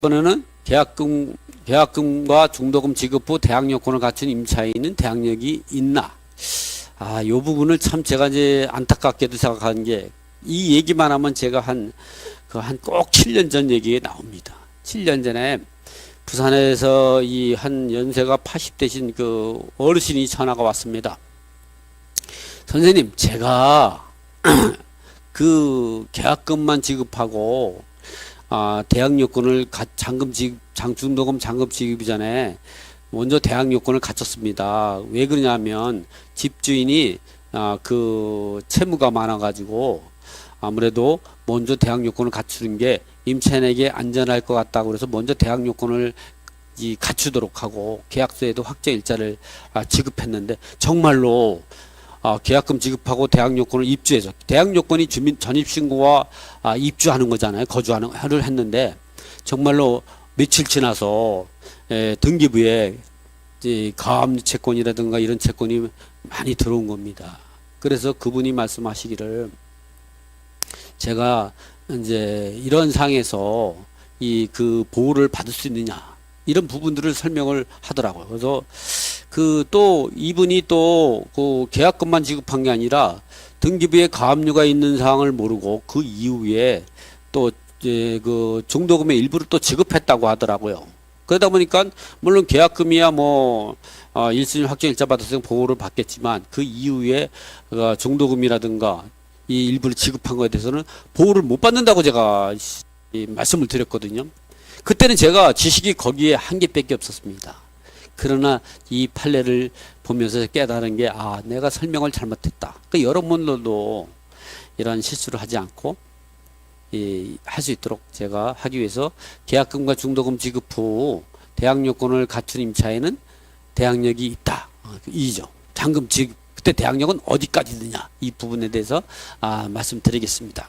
이번에는 계약금과 중도금 지급 후 대항 요건을 갖춘 임차인은 대항력이 있나? 이 부분을 참 제가 이제 안타깝게도 생각한 게, 이 얘기만 하면 제가 꼭 7년 전 얘기가 나옵니다. 7년 전에 부산에서 이 한 연세가 80 되신 그 어르신이 전화가 왔습니다. 선생님, 제가 그 계약금만 지급하고 대항 요건을 중도금 잔금 지급 전에 먼저 대항 요건을 갖췄습니다. 왜 그러냐면 집주인이 그 채무가 많아가지고 아무래도 먼저 대항 요건을 갖추는 게 임차인에게 안전할 것 같다고 그래서 먼저 대항 요건을 갖추도록 하고 계약서에도 확정 일자를 지급했는데, 정말로 계약금 지급하고 대항 요건을 입주해서, 대항 요건이 주민 전입신고와 입주하는 거잖아요. 거주하는 를 했는데, 정말로 며칠 지나서 등기부에 가압류 채권이라든가 이런 채권이 많이 들어온 겁니다. 그래서 그분이 말씀하시기를, 제가 이제 이런 상에서 그 보호를 받을 수 있느냐, 이런 부분들을 설명을 하더라고요. 그래서 또 이분이 또 그 계약금만 지급한 게 아니라 등기부에 가압류가 있는 사항을 모르고 그 이후에 또 이제 그 중도금의 일부를 또 지급했다고 하더라고요. 그러다 보니까 물론 계약금이야 뭐 1순위 확정 일자 받아서 보호를 받겠지만, 그 이후에 중도금이라든가 이 일부를 지급한 거에 대해서는 보호를 못 받는다고 제가 말씀을 드렸거든요. 그때는 제가 지식이 거기에 한 개밖에 없었습니다. 그러나 이 판례를 보면서 깨달은 게, 내가 설명을 잘못했다. 그러니까 여러분들도 이런 실수를 하지 않고 할 수 있도록 제가 하기 위해서 계약금과 중도금 지급 후 대항 요건을 갖춘 임차인은 대항력이 있다. 이죠. 잔금 지급, 그때 대항력은 어디까지 되냐, 이 부분에 대해서 말씀드리겠습니다.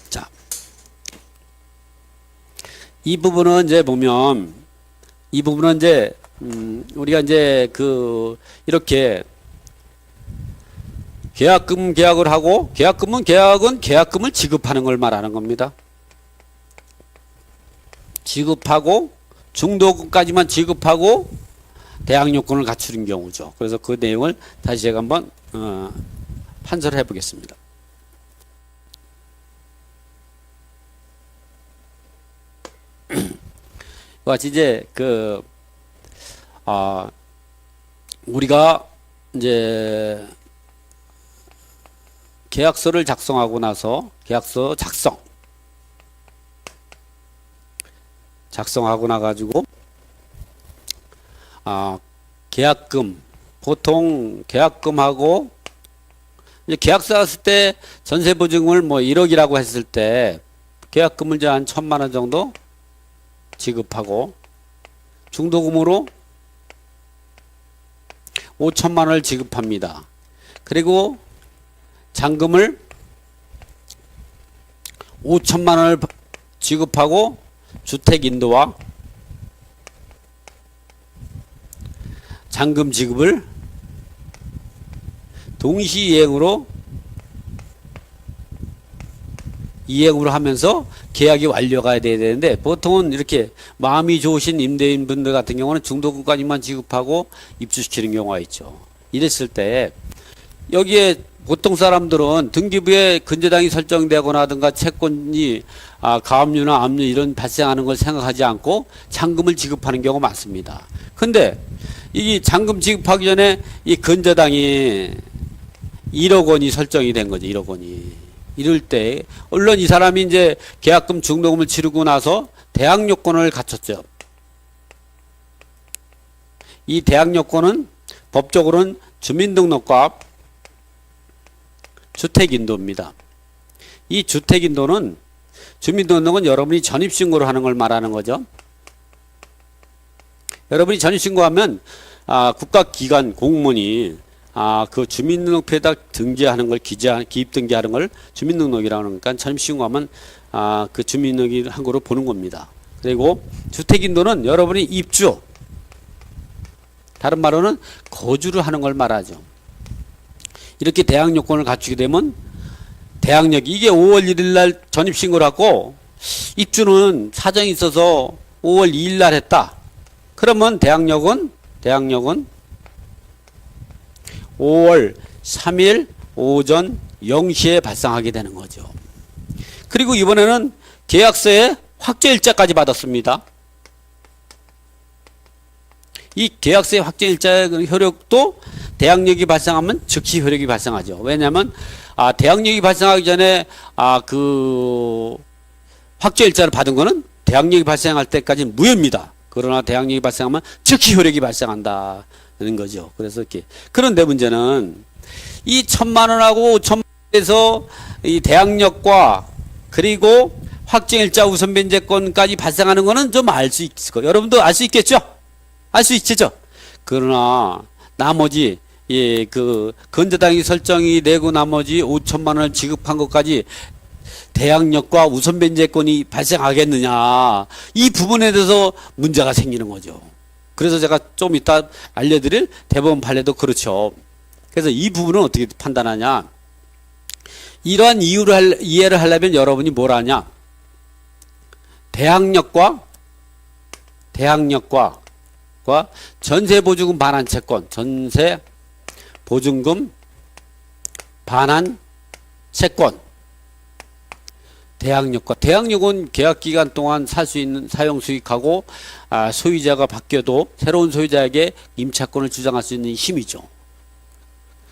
자, 이 부분은 이제 보면, 이 부분은 이제 우리가 이제 이렇게 계약을 하고, 계약은 계약금을 지급하는 걸 말하는 겁니다. 지급하고 중도금까지만 지급하고 대항 요건을 갖추는 경우죠. 그래서 그 내용을 다시 제가 한번 판서를 해 보겠습니다. 같이 이제 우리가 이제 계약서를 작성하고 나서, 계약서 작성하고 나가지고 계약금, 보통 계약금하고 이제 계약서 했을 때 전세보증을 뭐 1억이라고 했을 때 계약금을 이제 한 1,000만 원 정도 지급하고, 중도금으로 5천만 원을 지급합니다. 그리고 잔금을 5천만 원을 지급하고 주택인도와 잔금 지급을 동시이행으로 하면서 계약이 완료가 돼야 되는데, 보통은 이렇게 마음이 좋으신 임대인분들 같은 경우는 중도금까지만 지급하고 입주시키는 경우가 있죠. 이랬을 때 여기에 보통 사람들은 등기부에 근저당이 설정되거나 하든가 채권이 가압류나 압류 이런 발생하는 걸 생각하지 않고 잔금을 지급하는 경우가 많습니다. 근데 이 잔금 지급하기 전에 이 근저당이 1억 원이 설정이 된 거죠. 1억 원이. 이럴 때 물론 이 사람이 이제 계약금 중도금을 치르고 나서 대항 요건을 갖췄죠. 이 대항 요건은 법적으로는 주민등록과 주택인도입니다. 이 주택인도는, 주민등록은 여러분이 전입신고를 하는 걸 말하는 거죠. 여러분이 전입신고하면 국가기관 공무원이 그 주민등록표에다 등기하는 걸, 기입등기하는 걸 주민등록이라고 하니까 전입신고하면 그 주민등록이 한 거로 보는 겁니다. 그리고 주택인도는 여러분이 입주, 다른 말로는 거주를 하는 걸 말하죠. 이렇게 대항 요건을 갖추게 되면 대항력 이게 5월 1일 날 전입신고를 하고 입주는 사정이 있어서 5월 2일 날 했다. 그러면 대항력은 5월 3일 오전 0시에 발생하게 되는 거죠. 그리고 이번에는 계약서에 확정일자까지 받았습니다. 이 계약서의 확정일자의 효력도 대항력이 발생하면 즉시 효력이 발생하죠. 왜냐하면 대항력이 발생하기 전에 그 확정일자를 받은 거는 대항력이 발생할 때까지는 무효입니다. 그러나 대항력이 발생하면 즉시 효력이 발생한다는 거죠. 그래서 이렇게 그런데 문제는 이 1,000만 원하고 5,000만 원에서 이 대항력과 그리고 확정일자 우선 변제권까지 발생하는 거는 좀 알 수 있을 거예요. 여러분도 알 수 있겠죠? 알 수 있죠? 그러나 나머지 그 건재당이 설정이 되고 나머지 5,000만 원을 지급한 것까지 대항력과 우선 변제권이 발생하겠느냐, 이 부분에 대해서 문제가 생기는 거죠. 그래서 제가 좀 이따 알려드릴 대법원 판례도 그렇죠. 그래서 이 부분은 어떻게 판단하냐, 이러한 이해를 하려면 여러분이 뭘 하냐, 대항력과 전세보증금 반환 채권, 전세보증금 반환 채권, 대항력은 계약기간 동안 살 수 있는 사용수익하고 소유자가 바뀌어도 새로운 소유자에게 임차권을 주장할 수 있는 힘이죠.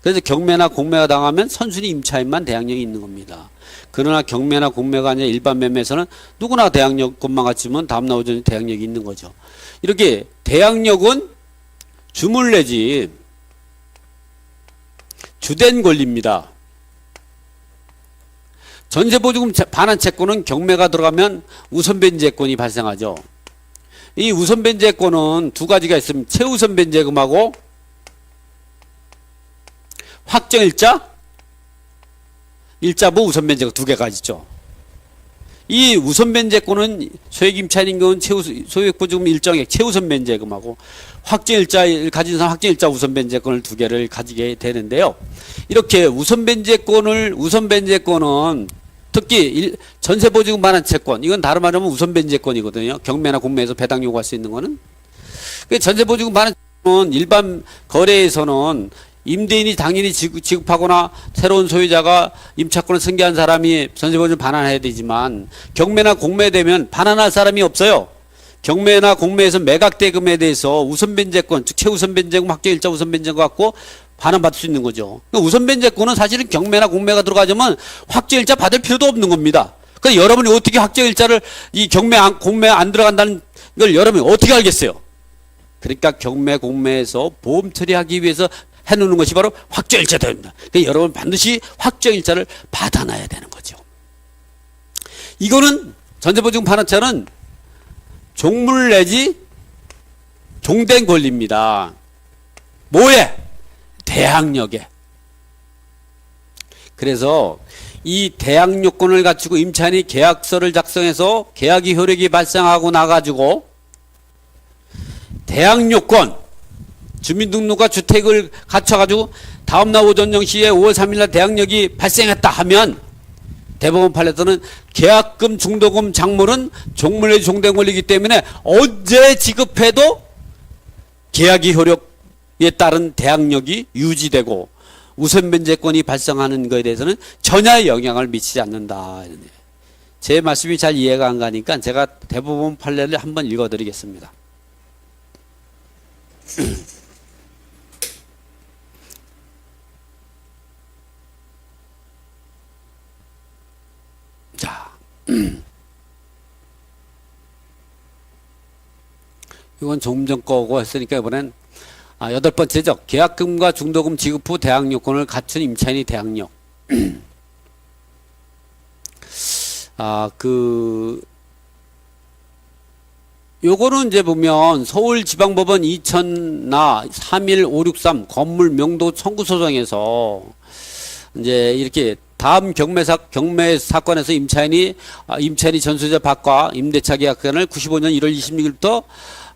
그래서 경매나 공매가 당하면 선순위 임차인만 대항력이 있는 겁니다. 그러나 경매나 공매가 아니라 일반 매매에서는 누구나 대항력권만 갖추면 다음날 오전에 대항력이 있는 거죠. 이렇게 대항력은 주물 내지 주된 권리입니다. 전세보증금 반환 채권은 경매가 들어가면 우선 변제권이 발생하죠. 이 우선 변제권은 두 가지가 있습니다. 최우선 변제금하고 확정일자, 일자부 우선 변제금 두 개가 있죠. 이 우선 변제권은 소액임차인인 경우는 소액보증금 일정액 최우선 변제금하고 확정일자를 가진 사람 확정일자 우선 변제권을 두 개를 가지게 되는데요. 이렇게 우선 변제권은 특히 전세보증금 반환 채권, 이건 다른 말로 하면 우선 변제권이거든요. 경매나 공매에서 배당 요구할 수 있는 거는. 전세보증금 반환 채권은 일반 거래에서는 임대인이 당연히 지급하거나 새로운 소유자가 임차권을 승계한 사람이 전세보증을 반환해야 되지만 경매나 공매에 되면 반환할 사람이 없어요. 경매나 공매에서 매각대금에 대해서 우선 변제권, 즉 최우선 변제금, 확정일자 우선 변제금 갖고 반환받을 수 있는 거죠. 우선 변제권은 사실은 경매나 공매가 들어가자면 확정일자 받을 필요도 없는 겁니다. 그러니까 여러분이 어떻게 확정일자를 이 공매 안 들어간다는 걸 여러분이 어떻게 알겠어요? 그러니까 경매 공매에서 보험 처리하기 위해서 해놓는 것이 바로 확정일자다 됩니다. 그러니까 여러분 반드시 확정일자를 받아놔야 되는 거죠. 이거는 전세보증금 반환차는 종물 내지 종된 권리입니다. 뭐에? 대항력에. 그래서 이 대항력권을 갖추고 임차인이 계약서를 작성해서 계약이 효력이 발생하고 나가지고 대항력권, 주민등록과 주택을 갖춰가지고 다음날 오전 0시에 5월 3일날 대항력이 발생했다 하면 대법원 판례에서는 계약금, 중도금, 장물은 종물의 종된 권리이기 때문에 언제 지급해도 계약이 효력에 따른 대항력이 유지되고 우선 변제권이 발생하는 것에 대해서는 전혀 영향을 미치지 않는다. 제 말씀이 잘 이해가 안 가니까 제가 대법원 판례를 한번 읽어드리겠습니다. 자, 이건 조금 전 거고 했으니까 이번엔 8번째죠. 계약금과 중도금 지급 후 대항력권을 갖춘 임차인이 대항력. 요거는 이제 보면 서울지방법원 2000나 31563 건물 명도 청구 소송에서 이제 이렇게 다음 경매 사건에서 임차인이 전소유자 박과 임대차 계약권을 95년 1월 26일부터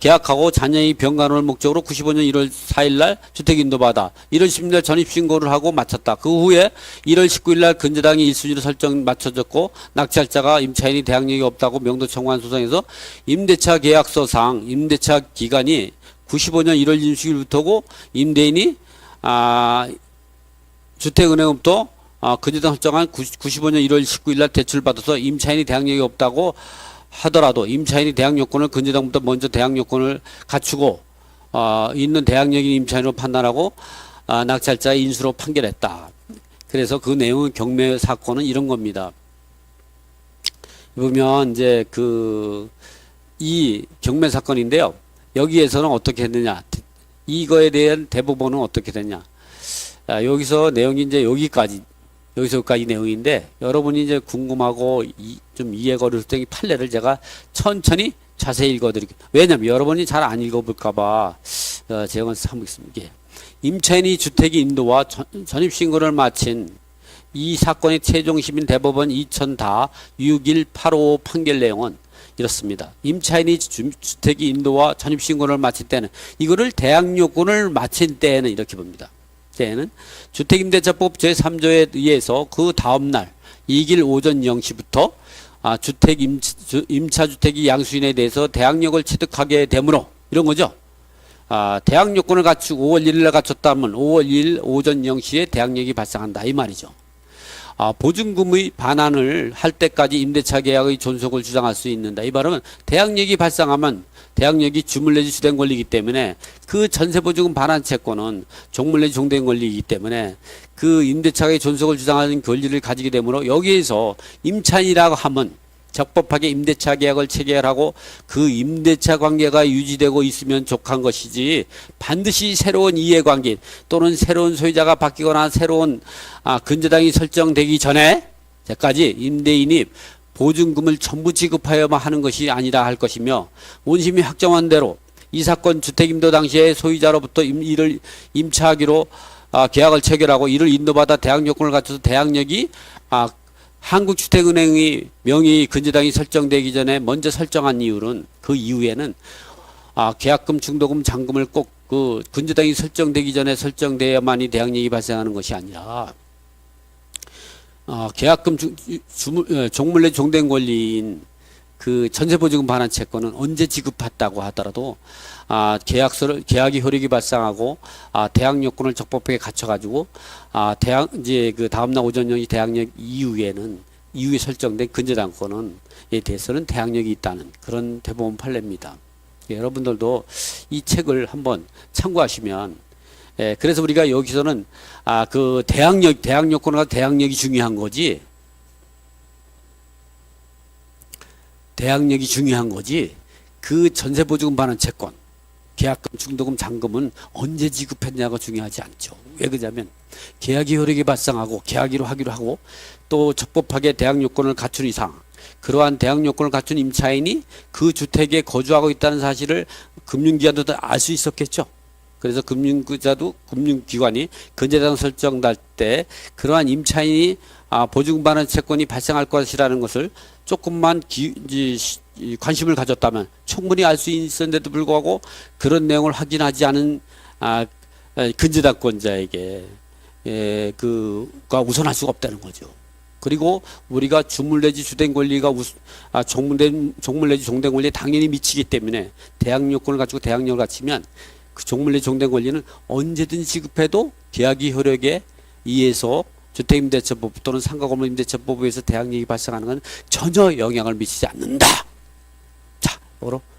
계약하고 자녀의 병간호를 목적으로 95년 1월 4일날 주택 인도받아 1월 10일 전입신고를 하고 마쳤다. 그 후에 1월 19일날 근저당이 1순위로 설정 맞춰졌고 낙찰자가 임차인이 대항력이 없다고 명도 청구한 소송에서 임대차 계약서상 임대차 기간이 95년 1월 20일부터고 임대인이 주택은행으로부터 근저당 설정한 95년 1월 19일날 대출받아서 임차인이 대항력이 없다고 하더라도 임차인이 대항 요건을 근저당부터 먼저 대항 요건을 갖추고 있는 대항력인 임차인으로 판단하고 낙찰자의 인수로 판결했다. 그래서 그 내용은 경매 사건은 이런 겁니다. 보면 이제 이 경매 사건인데요. 여기에서는 어떻게 했느냐? 이거에 대한 대법원은 어떻게 됐냐? 여기서 내용이 이제 여기서까지 내용인데 여러분이 이제 궁금하고 좀 이해가 어려울 때 이 판례를 제가 천천히 자세히 읽어드릴게요. 왜냐면 여러분이 잘 안 읽어볼까봐 제가 한번 읽습니다. 임차인이 주택의 인도와 전입신고를 마친 이 사건의 최종심인 대법원 2000다 6185 판결 내용은 이렇습니다. 임차인이 주택의 인도와 전입신고를 마칠 때는 이거를 대항요건을 마친 때에는 이렇게 봅니다. 때에는 주택임대차법 제3조에 의해서 그 다음날 2일 오전 0시부터 임차주택이 양수인에 대해서 대항력을 취득하게 되므로 이런 거죠. 대항요건을 갖추고 5월 1일날 갖췄다면 5월 1일 오전 0시에 대항력이 발생한다 이 말이죠. 보증금의 반환을 할 때까지 임대차 계약의 존속을 주장할 수 있는다. 이 말은 대항력이 발생하면 대항력이 주물 내지 주된 권리이기 때문에 그 전세보증금 반환 채권은 종물 내지 종된 권리이기 때문에 그 임대차의 존속을 주장하는 권리를 가지게 되므로 여기에서 임차인이라고 하면 적법하게 임대차 계약을 체결하고 그 임대차 관계가 유지되고 있으면 족한 것이지 반드시 새로운 이해관계 또는 새로운 소유자가 바뀌거나 새로운 근저당이 설정되기 전에까지 임대인이 보증금을 전부 지급하여만 하는 것이 아니라 할 것이며 원심이 확정한 대로 이 사건 주택임도 당시에 소유자로부터 이를 임차하기로 계약을 체결하고 이를 인도받아 대항요건을 갖춰서 대항력이 한국주택은행의 명의 근저당이 설정되기 전에 먼저 설정한 이유는 그 이후에는 계약금, 중도금, 잔금을 꼭 그 근저당이 설정되기 전에 설정돼야만이 대항력이 발생하는 것이 아니라 계약금, 종물 내지 종된 권리인 그 전세보증금 반환 채권은 언제 지급했다고 하더라도 계약이 효력이 발생하고 대항 요건을 적법하게 갖춰가지고 이제 그 다음날 오전 0시 대항력 이후에 설정된 근저당권에 대해서는 대항력이 있다는 그런 대법원 판례입니다. 여러분들도 이 책을 한번 참고하시면 그래서 우리가 여기서는 그 대항 요건과 대항력이 중요한 거지. 대항력이 중요한 거지. 그 전세보증금 반환 채권, 계약금, 중도금, 잔금은 언제 지급했냐가 중요하지 않죠. 왜 그러냐면 계약이 효력이 발생하고 계약으로 하기로 하고 또 적법하게 대항 요건을 갖춘 이상 그러한 대항 요건을 갖춘 임차인이 그 주택에 거주하고 있다는 사실을 금융기관도 알 수 있었겠죠. 그래서 금융기관이 근저당 설정할 때 그러한 임차인이 보증금 반환 채권이 발생할 것이라는 것을 조금만 관심을 가졌다면 충분히 알 수 있었는데도 불구하고 그런 내용을 확인하지 않은 근저당권자에게 그가 우선할 수가 없다는 거죠. 그리고 우리가 주물 내지 주된 권리가 종물 내지 종된 권리에 당연히 미치기 때문에 대항 요건을 갖추고 대항력을 갖추면 그 종물 내지 종된 권리는 언제든 지급해도 계약이 효력에 의해서 주택임대차법 또는 상가건물임대차법에 의해서 대항력이 발생하는 건 전혀 영향을 미치지 않는다. 자, 이거로